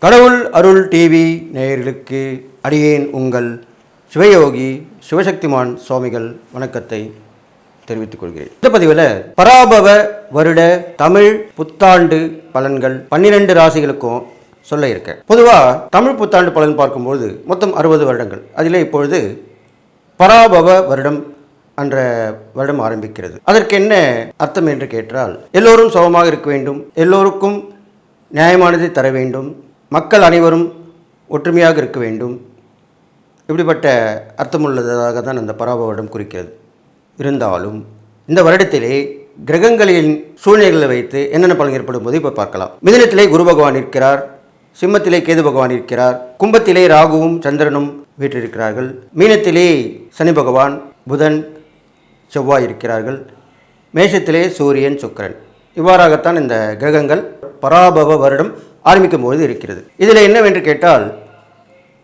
கடவுள் அருள் டிவி நேயர்களுக்கு அடியேன் உங்கள் சிவயோகி சிவசக்திமான் சுவாமிகள் வணக்கத்தை தெரிவித்துக் கொள்கிறேன். இந்த பதிவில் பராபவ வருட தமிழ் புத்தாண்டு பலன்கள் 12 ராசிகளுக்கும் சொல்ல இருக்கேன். பொதுவாக தமிழ் புத்தாண்டு பலன் பார்க்கும்போது மொத்தம் 60 வருடங்கள். அதில் இப்பொழுது பராபவ வருடம் என்ற வருடம் ஆரம்பிக்கிறது. அதற்கு என்ன அர்த்தம் என்று கேட்டால், எல்லோரும் சுகமாக இருக்க வேண்டும், எல்லோருக்கும் நியாயமானதை தர வேண்டும், மக்கள் அனைவரும் ஒற்றுமையாக இருக்க வேண்டும். இப்படிப்பட்ட அர்த்தமுள்ளதாக தான் அந்த பராபவ வருடம் குறிக்கிறது. இருந்தாலும் இந்த வருடத்திலே கிரகங்களின் சூழ்நிலைகளை வைத்து என்னென்ன பலன் ஏற்படும் போது இப்போ பார்க்கலாம். மிதுனத்திலே குரு பகவான் இருக்கிறார், சிம்மத்திலே கேது பகவான் இருக்கிறார், கும்பத்திலே ராகுவும் சந்திரனும் வீற்றிருக்கிறார்கள், மீனத்திலே சனி பகவான் புதன் செவ்வாய் இருக்கிறார்கள், மேஷத்திலே சூரியன் சுக்கிரன். இவ்வாறாகத்தான் இந்த கிரகங்கள் பராபவ வருடம் ஆரம்பிக்கும் போது இருக்கிறது. இதில் என்னவென்று கேட்டால்,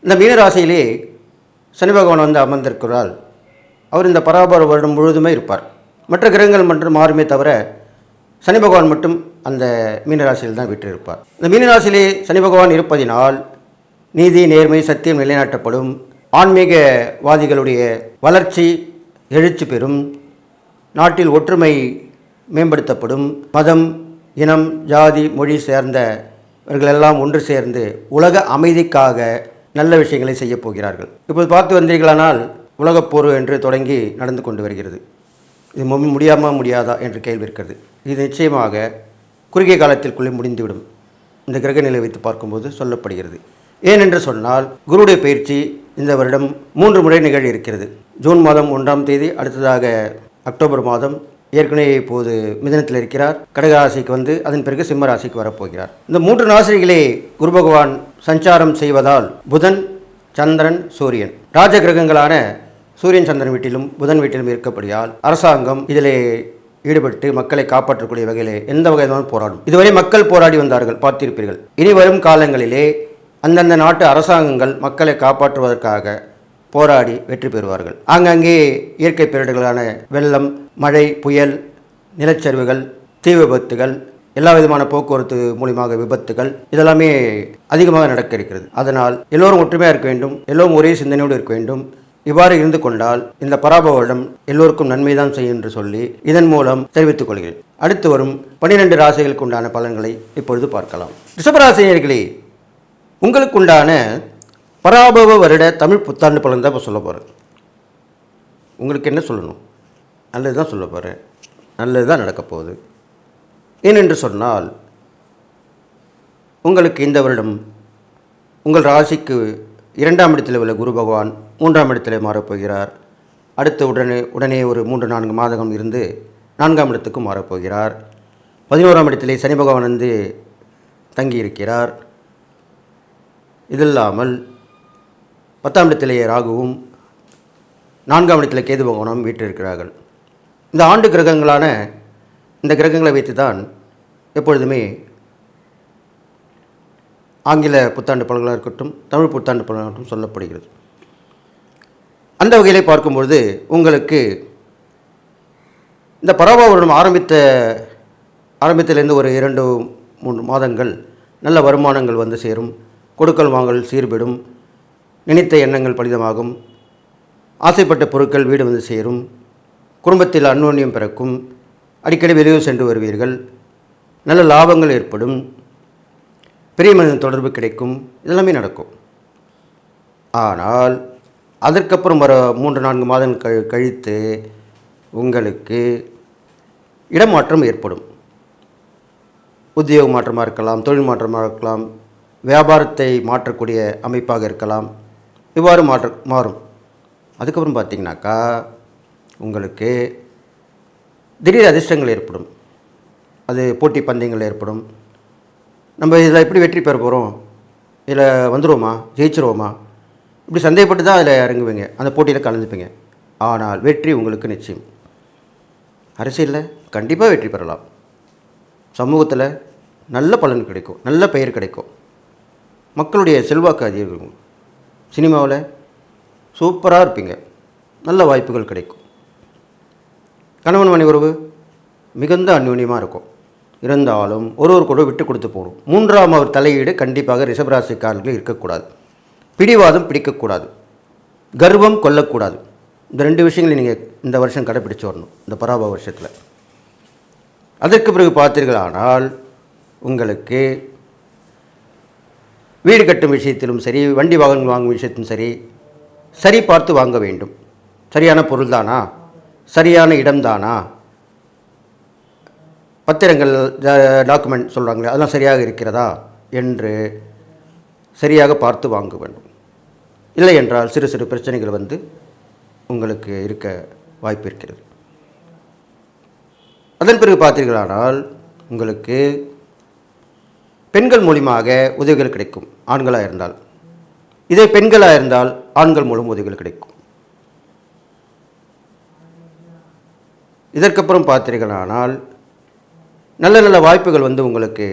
இந்த மீனராசியிலே சனி பகவான் வந்து அமர்ந்திருக்கிறார். அவர் இந்த பராபவ வருடம் முழுவதுமே இருப்பார். மற்ற கிரகங்கள் மட்டும் மாறுமே தவிர சனி பகவான் மட்டும் அந்த மீனராசியில் தான் வீற்றிருப்பார். இந்த மீனராசியிலே சனி பகவான் இருப்பதினால் நீதி, நேர்மை, சத்தியம் நிலைநாட்டப்படும், ஆன்மீகவாதிகளுடைய வளர்ச்சி எழுச்சி பெறும், நாட்டில் ஒற்றுமை மேம்படுத்தப்படும், மதம், இனம், ஜாதி, மொழி சேர்ந்தவர்களெல்லாம் ஒன்று சேர்ந்து உலக அமைதிக்காக நல்ல விஷயங்களை செய்யப் போகிறார்கள். இப்போது பார்த்து வந்தீர்களானால் உலகப்போர் என்று தொடங்கி நடந்து கொண்டு வருகிறது. இது முடியாதா என்று கேள்வி இருக்கிறது. இது நிச்சயமாக குறுகிய காலத்திற்குள்ளே முடிந்துவிடும் இந்த கிரக நிலை வைத்து பார்க்கும்போது சொல்லப்படுகிறது. ஏனென்று சொன்னால், குருடைய பயிற்சி இந்த வருடம் 3 முறை நிகழ இருக்கிறது. ஜூன் மாதம் 1ஆம் தேதி, அடுத்ததாக அக்டோபர் மாதம். ஏற்கனவே இப்போது மிதுனத்தில் இருக்கிறார், கடக ராசிக்கு வந்து அதன் பிறகு சிம்ம ராசிக்கு வரப்போகிறார். இந்த 3 ராசிகளே குரு பகவான் சஞ்சாரம் செய்வதால் புதன், சந்திரன், சூரியன் ராஜ கிரகங்களான சூரியன் சந்திரன் வீட்டிலும் புதன் வீட்டிலும் இருக்கப்படியால் அரசாங்கம் இதிலே ஈடுபட்டு மக்களை காப்பாற்றக்கூடிய வகையிலே எந்த வகையிலும் போராடும். இதுவரை மக்கள் போராடி வந்தார்கள், பார்த்திருப்பீர்கள். இனி வரும் காலங்களிலே அந்தந்த நாட்டு அரசாங்கங்கள் மக்களை காப்பாற்றுவதற்காக போராடி வெற்றி பெறுவார்கள். ஆங்காங்கே இயற்கை பேரிடர்களான வெள்ளம், மழை, புயல், நிலச்சரிவுகள், தீ விபத்துகள், எல்லா விதமான போக்குவரத்து மூலியமாக விபத்துகள் இதெல்லாமே அதிகமாக நடக்க இருக்கிறது. அதனால் எல்லோரும் ஒற்றுமையாக இருக்க வேண்டும், எல்லோரும் ஒரே சிந்தனையோடு இருக்க வேண்டும். இவ்வாறு இருந்து கொண்டால் இந்த பராபவ வருடம் எல்லோருக்கும் நன்மைதான் செய்யும் என்று சொல்லி இதன் மூலம் தெரிவித்துக் கொள்கிறேன். அடுத்து வரும் 12 ராசிகளுக்கு உண்டான பலன்களை இப்பொழுது பார்க்கலாம். ரிஷபராசினியர்களே, உங்களுக்கு உண்டான பராபவ வருட தமிழ் புத்தாண்டு பலன் தான் இப்போ சொல்ல போகிறேன். உங்களுக்கு என்ன சொல்லணும்? நல்லது தான் சொல்ல போகிறேன். நல்லது தான் நடக்கப் போகுது. ஏனென்று சொன்னால், உங்களுக்கு இந்த வருடம் உங்கள் ராசிக்கு 2ஆம் இடத்தில் உள்ள குரு பகவான் 3ஆம் இடத்திலே மாறப்போகிறார். அடுத்து உடனே ஒரு 3-4 மாதம் இருந்து 4ஆம் இடத்துக்கு மாறப்போகிறார். 11ஆம் இடத்திலே சனி பகவான் வந்து தங்கியிருக்கிறார். இதில்லாமல் 10ஆம் இடத்திலேயே ராகுவும் 4ஆம் இடத்திலே கேது பகவானும் வீற்றிருக்கிறார்கள். இந்த ஆண்டு கிரகங்களான இந்த கிரகங்களை வைத்து தான் எப்பொழுதுமே ஆங்கில புத்தாண்டு பலன்களாக இருக்கட்டும், தமிழ் புத்தாண்டு பலன்களாகட்டும் சொல்லப்படுகிறது. அந்த வகையிலே பார்க்கும்பொழுது உங்களுக்கு இந்த பராபவ வருடம் ஆரம்பத்திலிருந்து ஒரு 2-3 மாதங்கள் நல்ல வருமானங்கள் வந்து சேரும், கொடுக்கல் வாங்கல் சீர்படும், நினைத்த எண்ணங்கள் பலிதமாகும், ஆசைப்பட்ட பொருட்கள் வீடு வந்து சேரும், குடும்பத்தில் அந்யோன்யம் பிறக்கும், அடிக்கடி வெளியூர் சென்று வருவீர்கள், நல்ல லாபங்கள் ஏற்படும், பெரிய மனிதன் தொடர்பு கிடைக்கும், இதெல்லாமே நடக்கும். ஆனால் அதற்கப்புறம் வர 3-4 மாதங்கள் கழித்து உங்களுக்கு இடமாற்றம் ஏற்படும். உத்தியோக மாற்றமாக இருக்கலாம், தொழில் மாற்றமாக இருக்கலாம், வியாபாரத்தை மாற்றக்கூடிய அமைப்பாக இருக்கலாம். இவ்வாறு மாறும். அதுக்கப்புறம் பார்த்திங்கனாக்கா உங்களுக்கு திடீர் அதிர்ஷ்டங்கள் ஏற்படும். அது போட்டி பந்தயங்கள் ஏற்படும். நம்ம இதில் எப்படி வெற்றி பெற போகிறோம், இதில் வந்துடுவோமா, ஜெயிச்சிருவோமா, இப்படி சந்தேகப்பட்டு தான் அதில் இறங்குவீங்க, அந்த போட்டியில் கலந்துப்பீங்க. ஆனால் வெற்றி உங்களுக்கு நிச்சயம். அரசியலில் கண்டிப்பாக வெற்றி பெறலாம். சமூகத்தில் நல்ல பலன் கிடைக்கும், நல்ல பெயர் கிடைக்கும், மக்களுடைய செல்வாக்கு அதிகரிக்கும். சினிமாவில் சூப்பராக இருப்பீங்க, நல்ல வாய்ப்புகள் கிடைக்கும். கணவன் மனைவி உறவு மிகுந்த அந்யோன்யமாக இருக்கும். இருந்தாலும் ஒருவருக்கொரு விட்டு கொடுத்து போகணும். மூன்றாம் அவர் தலையீடு கண்டிப்பாக ரிஷபராசிக்காரர்கள் இருக்கக்கூடாது. பிடிவாதம் பிடிக்கக்கூடாது, கர்வம் கொள்ளக்கூடாது. இந்த 2 விஷயங்களை நீங்கள் இந்த வருஷம் கடைப்பிடிச்சு வரணும், இந்த பராப வருஷத்தில். அதற்கு பிறகு பார்த்தீர்களானால் உங்களுக்கு வீடு கட்டும் விஷயத்திலும் சரி, வண்டி வாகனம் வாங்கும் விஷயத்திலும் சரி, சரி பார்த்து வாங்க வேண்டும். சரியான பொருள் தானா, சரியான இடம்தானா, பத்திரங்கள் டாக்குமெண்ட் சொல்கிறாங்களே அதெல்லாம் சரியாக இருக்கிறதா என்று சரியாக பார்த்து வாங்க வேண்டும். இல்லை என்றால் சிறு சிறு பிரச்சனைகள் வந்து உங்களுக்கு இருக்க வாய்ப்பு இருக்கிறது. அதன் பிறகு பார்த்தீர்களானால் உங்களுக்கு பெண்கள் மூலியமாக உதவிகள் கிடைக்கும், ஆண்களாக இருந்தால். இதே பெண்களாக இருந்தால் ஆண்கள் மூலம் உதவிகள் கிடைக்கும். இதற்கப்புறம் பார்த்தீர்களானால் நல்ல நல்ல வாய்ப்புகள் வந்து உங்களுக்கு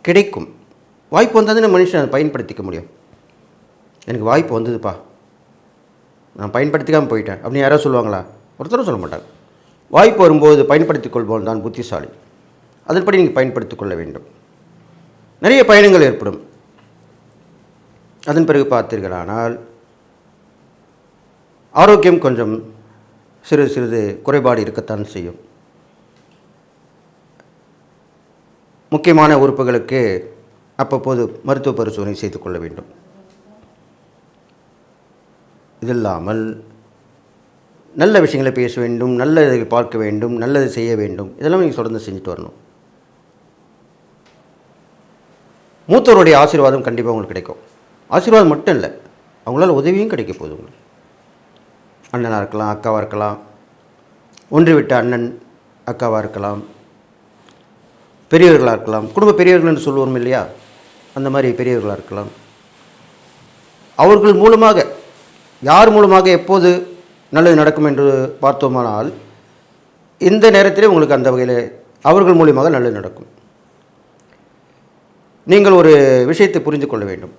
கிடைக்கும். வாய்ப்பு வந்ததுன்னு மனுஷன் அதை பயன்படுத்திக்க முடியும். எனக்கு வாய்ப்பு வந்ததுப்பா, நான் பயன்படுத்திக்காமல் போயிட்டேன் அப்படின்னு யாராவது சொல்லுவாங்களா? ஒருத்தரும் சொல்ல மாட்டாங்க. வாய்ப்பு வரும்போது பயன்படுத்திக் கொள்பவன் தான் புத்திசாலி. அதன்படி நீங்கள் பயன்படுத்திக் கொள்ள வேண்டும். நிறைய பயணங்கள் ஏற்படும். அதன் பிறகு பார்த்தீர்களானால் ஆரோக்கியம் கொஞ்சம் சிறிது குறைபாடு இருக்கத்தான் செய்யும். முக்கியமான உறுப்புகளுக்கு அப்பப்போது மருத்துவ பரிசோதனை செய்து கொள்ள வேண்டும். இதில்லாமல் நல்ல விஷயங்களை பேச வேண்டும், நல்லதை பார்க்க வேண்டும், நல்லதை செய்ய வேண்டும். இதெல்லாம் நீங்கள் தொடர்ந்து செஞ்சுட்டு வரணும். மூத்தவருடைய ஆசீர்வாதம் கண்டிப்பாக உங்களுக்கு கிடைக்கும். ஆசீர்வாதம் மட்டும் இல்லை, அவங்களால உதவியும் கிடைக்க போகுது. உங்களுக்கு அண்ணனாக இருக்கலாம், அக்காவாக இருக்கலாம், ஒன்று விட்ட அண்ணன் அக்காவாக இருக்கலாம், பெரியவர்களாக இருக்கலாம், குடும்ப பெரியவர்கள் என்று சொல்லுவோம் இல்லையா, அந்த மாதிரி பெரியவர்களாக இருக்கலாம். அவர்கள் மூலமாக, யார் மூலமாக எப்போது நல்லது நடக்கும் என்று பார்த்தோமானால் இந்த நேரத்திலே உங்களுக்கு அந்த வகையில் அவர்கள் மூலியமாக நல்லது நடக்கும். நீங்கள் ஒரு விஷயத்தை புரிந்து கொள்ள வேண்டும்.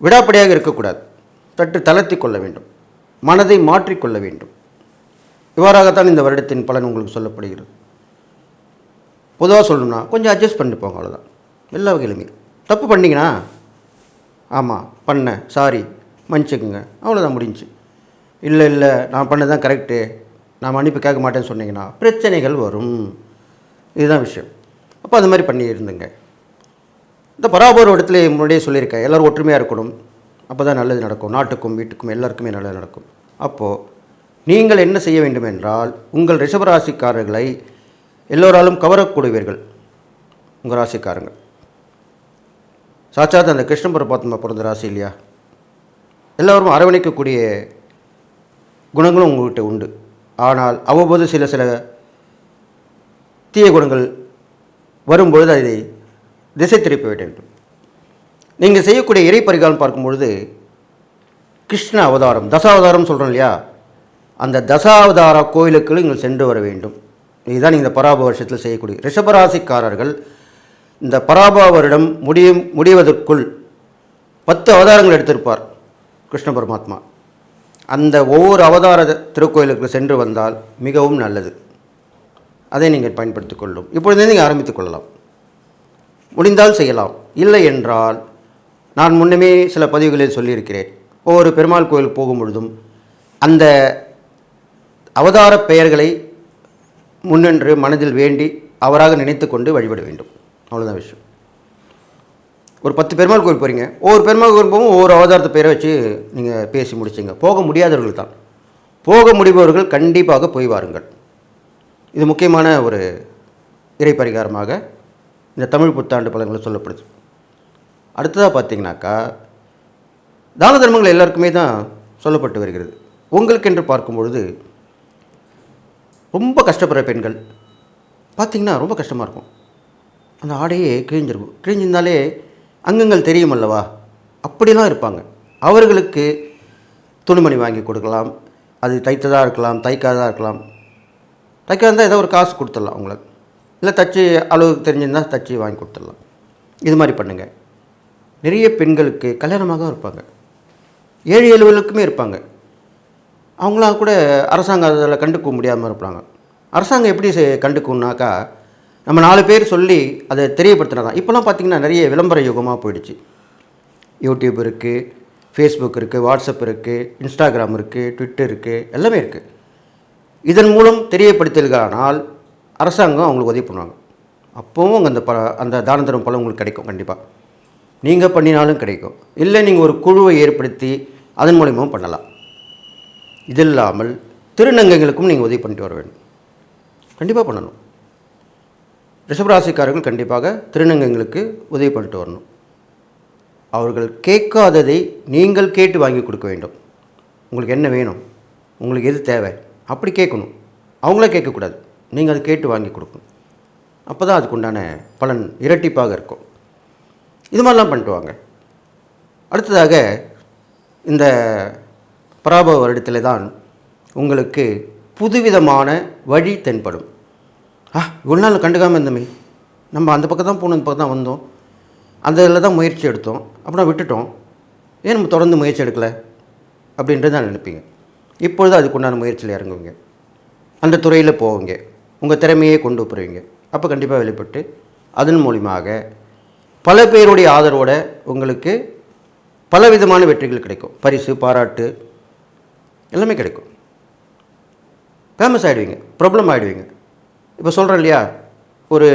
விடாப்படியாக இருக்கக்கூடாது, சற்று தளர்த்தி கொள்ள வேண்டும், மனதை மாற்றிக்கொள்ள வேண்டும். இவ்வாறாகத்தான் இந்த வருடத்தின் பலன் உங்களுக்கு சொல்லப்படுகிறது. பொதுவாக சொல்லணும்னா கொஞ்சம் அட்ஜஸ்ட் பண்ணி போங்க, அவ்வளோதான். எல்லா வகையிலுமே தப்பு பண்ணிங்கன்னா ஆமாம் பண்ணேன், சாரி, மன்னிச்சுக்குங்க, அவ்வளோதான், முடிஞ்சு. இல்லை நான் பண்ணது தான் கரெக்டு, நான் மன்னிப்பு கேட்க மாட்டேன்னு சொன்னீங்கன்னா பிரச்சனைகள் வரும். இதுதான் விஷயம். அப்போ அது மாதிரி பண்ணி இருந்துங்க. இந்த பராபர இடத்துல முன்னாடியே சொல்லியிருக்கேன், எல்லோரும் ஒற்றுமையாக இருக்கணும், அப்போ தான் நல்லது நடக்கும். நாட்டுக்கும் வீட்டுக்கும் எல்லாருக்குமே நல்லது நடக்கும். அப்போது நீங்கள் என்ன செய்ய வேண்டும் என்றால், உங்கள் ரிஷபராசிக்காரர்களை எல்லோராலும் கவரக்கூடியவர்கள் உங்கள் ராசிக்காரங்க. சாட்சாத் அந்த கிருஷ்ண பரமாத்மா பிறந்த ராசி இல்லையா, எல்லோரும் அரவணைக்கக்கூடிய குணங்களும் உங்கள்கிட்ட உண்டு. ஆனால் அவ்வப்போது சில தீய குணங்கள் வரும்பொழுது அதை திசை திருப்ப வேண்டும். நீங்கள் செய்யக்கூடிய இறை பரிகாரம் பார்க்கும்பொழுது கிருஷ்ண அவதாரம், தசாவதாரம் சொல்கிறோம் இல்லையா, அந்த தசாவதார கோயிலுக்கு நீங்கள் சென்று வர வேண்டும். இதுதான் இந்த பராப வருஷத்தில் செய்யக்கூடிய ரிஷபராசிக்காரர்கள். இந்த பராப வருடம் முடிவதற்குள் 10 அவதாரங்கள் எடுத்திருப்பார் கிருஷ்ண பரமாத்மா. அந்த ஒவ்வொரு அவதார திருக்கோயிலுக்கு சென்று வந்தால் மிகவும் நல்லது. அதை நீங்கள் பயன்படுத்திக் கொள்ளும். இப்பொழுதே நீங்கள் ஆரம்பித்துக் கொள்ளலாம், முடிந்தால் செய்யலாம். இல்லை என்றால் நான் முன்னமே சில பதிவுகளில் சொல்லியிருக்கிறேன், ஒவ்வொரு பெருமாள் கோயிலுக்கு போகும் பொழுதும் அந்த அவதார பெயர்களை முன்னின்று மனதில் வேண்டி அவராக நினைத்து கொண்டு வழிபட வேண்டும். அவ்வளோதான் விஷயம். ஒரு 10 பெருமாள் கோயில் போகிறீங்க, ஒவ்வொரு பெருமாள் கோயில் போகும் ஒவ்வொரு அவதாரத்தை பேரை வச்சு நீங்கள் பேசி முடிச்சிங்க. போக முடியாதவர்கள் தான், போக முடிபவர்கள் கண்டிப்பாக போய் வாருங்கள். இது முக்கியமான ஒரு இறை பரிகாரமாக இந்த தமிழ் புத்தாண்டு பலன்கள் சொல்லப்படுது. அடுத்ததாக பார்த்தீங்கன்னாக்கா தான தர்மங்கள் எல்லாருக்குமே தான் சொல்லப்பட்டு வருகிறது. உங்களுக்கு என்று பார்க்கும்பொழுது ரொம்ப கஷ்டப்படுற பெண்கள் பார்த்திங்கன்னா ரொம்ப கஷ்டமாக இருக்கும். அந்த ஆடையே கிழிஞ்சிருக்கும், கிழிஞ்சிருந்தாலே அங்கங்கள் தெரியும் அல்லவா, அப்படிலாம் இருப்பாங்க. அவர்களுக்கு துணிமணி வாங்கி கொடுக்கலாம். அது தைத்ததாக இருக்கலாம், தைக்காததாக இருக்கலாம். தைக்காதான் ஏதோ ஒரு காசு கொடுத்துடலாம் அவங்களுக்கு, இல்லை தச்சு அளவுக்கு தெரிஞ்சிருந்தால் தச்சு வாங்கி கொடுத்துடலாம். இது மாதிரி பண்ணுங்கள். நிறைய பெண்களுக்கு கல்யாணமாக இருப்பாங்க, ஏழை எழுவலுக்குமே இருப்பாங்க. அவங்களாம் கூட அரசாங்கம் அதில் கண்டுக்க முடியாமல் இருப்பாங்க. அரசாங்கம் எப்படி கண்டுக்கும்னாக்கா, நம்ம 4 பேர் சொல்லி அதை தெரியப்படுத்தினதான். இப்போலாம் பார்த்திங்கன்னா நிறைய விளம்பர யுகமாக போயிடுச்சு. யூடியூப் இருக்குது, ஃபேஸ்புக் இருக்குது, வாட்ஸ்அப் இருக்குது, இன்ஸ்டாகிராம் இருக்குது, ட்விட்டர் இருக்குது, எல்லாமே இருக்குது. இதன் மூலம் தெரியப்படுத்தல்களானால் அரசாங்கம் அவங்களுக்கு உதவி பண்ணுவாங்க. அப்போவும் அந்த தான தரும் பலன் உங்களுக்கு கிடைக்கும். கண்டிப்பாக நீங்கள் பண்ணினாலும் கிடைக்கும். இல்லை நீங்கள் ஒரு குழுவை ஏற்படுத்தி அதன் மூலியமும் பண்ணலாம். இது இல்லாமல் திருநங்கைகளுக்கும் நீங்கள் உதவி பண்ணிட்டு வர வேண்டும். கண்டிப்பாக பண்ணணும். ரிஷபராசிக்காரர்கள் கண்டிப்பாக திருநங்கைகளுக்கு உதவி பண்ணிட்டு வரணும். அவர்கள் கேட்காததை நீங்கள் கேட்டு வாங்கி கொடுக்க வேண்டும். உங்களுக்கு என்ன வேணும், உங்களுக்கு எது தேவை, அப்படி கேட்கணும். அவங்களே கேட்கக்கூடாது, நீங்கள் அதை கேட்டு வாங்கி கொடுக்கணும். அப்போ தான் அதுக்குண்டான பலன் இரட்டிப்பாக இருக்கும். இது மாதிரிலாம் பண்ணிட்டு வாங்க. அடுத்ததாக இந்த பராபவ வருடத்தில் தான் உங்களுக்கு புதுவிதமான வழி தென்படும். இவ்வளோ நாள் கண்டுக்காமல் இருந்தோமே, நம்ம அந்த பக்கம் தான் போகணும், இந்த பக்கம் தான் வந்தோம், அந்த இதில் தான் முயற்சி எடுத்தோம், அப்புறம் விட்டுட்டோம், ஏன் நம்ம தொடர்ந்து முயற்சி எடுக்கலை அப்படின்றது தான் நினைப்பீங்க. இப்பொழுது அதுக்குண்டான முயற்சியில் இறங்குவீங்க, அந்த துறையில் போவீங்க, உங்கள் திறமையே கொண்டு போகிறீங்க. அப்போ கண்டிப்பாக வெளிப்பட்டு அதன் மூலியமாக பல பேருடைய ஆதரவோடு உங்களுக்கு பலவிதமான வெற்றிகள் கிடைக்கும். பரிசு, பாராட்டு எல்லாமே கிடைக்கும். ஃபேமஸ் ஆகிடுவீங்க, ப்ராப்ளம் ஆகிடுவீங்க. இப்போ சொல்கிறேன் இல்லையா, ஒரு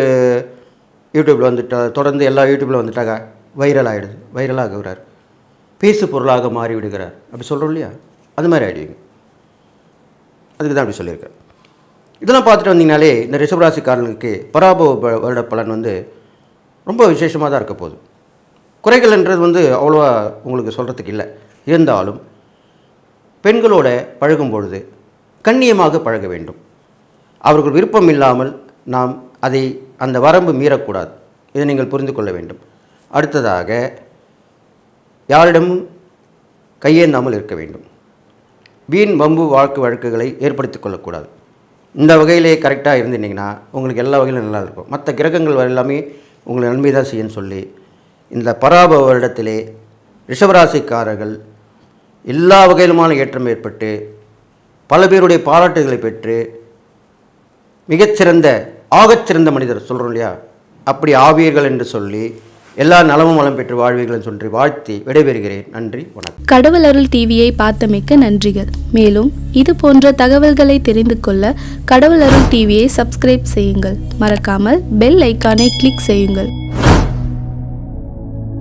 யூடியூப்பில் வந்துட்டா, தொடர்ந்து எல்லா யூடியூப்பில் வந்துட்டாங்க, வைரல் ஆகிடுது, வைரலாகுகிறார், பேசு பொருளாக மாறி விடுகிறார், அப்படி சொல்கிறோம் இல்லையா, அது மாதிரி ஆகிடுவீங்க. அதுக்கு தான் அப்படி சொல்லியிருக்கேன். இதெல்லாம் பார்த்துட்டு வந்தீங்கனாலே இந்த ரிஷபராசிக்காரனுக்கு பராபவ வருட பலன் ரொம்ப விசேஷமாக தான் இருக்க போகுது. குறைகள்ன்றது அவ்வளோவா உங்களுக்கு சொல்கிறதுக்கு இல்லை. இருந்தாலும் பெண்களோட பழகும் பொழுது கண்ணியமாக பழக வேண்டும். அவர்கள் விருப்பம் இல்லாமல் நாம் அந்த வரம்பு மீறக்கூடாது. இதை நீங்கள் புரிந்து கொள்ள வேண்டும். அடுத்ததாக யாரிடமும் கையேந்தாமல் இருக்க வேண்டும். வீண் வம்பு வழக்குகளை ஏற்படுத்தி கொள்ளக்கூடாது. இந்த வகையிலே கரெக்டாக இருந்துட்டிங்கன்னா உங்களுக்கு எல்லா வகையிலும் நல்லா இருக்கும். மற்ற கிரகங்கள் எல்லாமே உங்களை நன்மை தான் செய்யன்னு சொல்லி இந்த பராபவ வருடத்திலே ரிஷபராசிக்காரர்கள் எல்லா வகையிலுமான ஏற்றம் ஏற்பட்டு பல பேருடைய பாராட்டுகளை பெற்று மிகச்சிறந்த ஆகச்சிறந்த மனிதர் சொல்கிறோம் இல்லையா, அப்படி ஆவீர்கள் என்று சொல்லி எல்லா நலமும் வளம் பெற்று வாழ்வீர்கள் சொல்லி வாழ்த்தி விடைபெறுகிறேன். நன்றி, வணக்கம். கடவுள் அருள் டிவியை பார்த்தமைக்க நன்றிகள். மேலும் இது போன்ற தகவல்களை தெரிந்து கொள்ள கடவுள் அருள் டிவியை சப்ஸ்கிரைப் செய்யுங்கள். மறக்காமல் பெல் ஐக்கானை கிளிக் செய்யுங்கள்.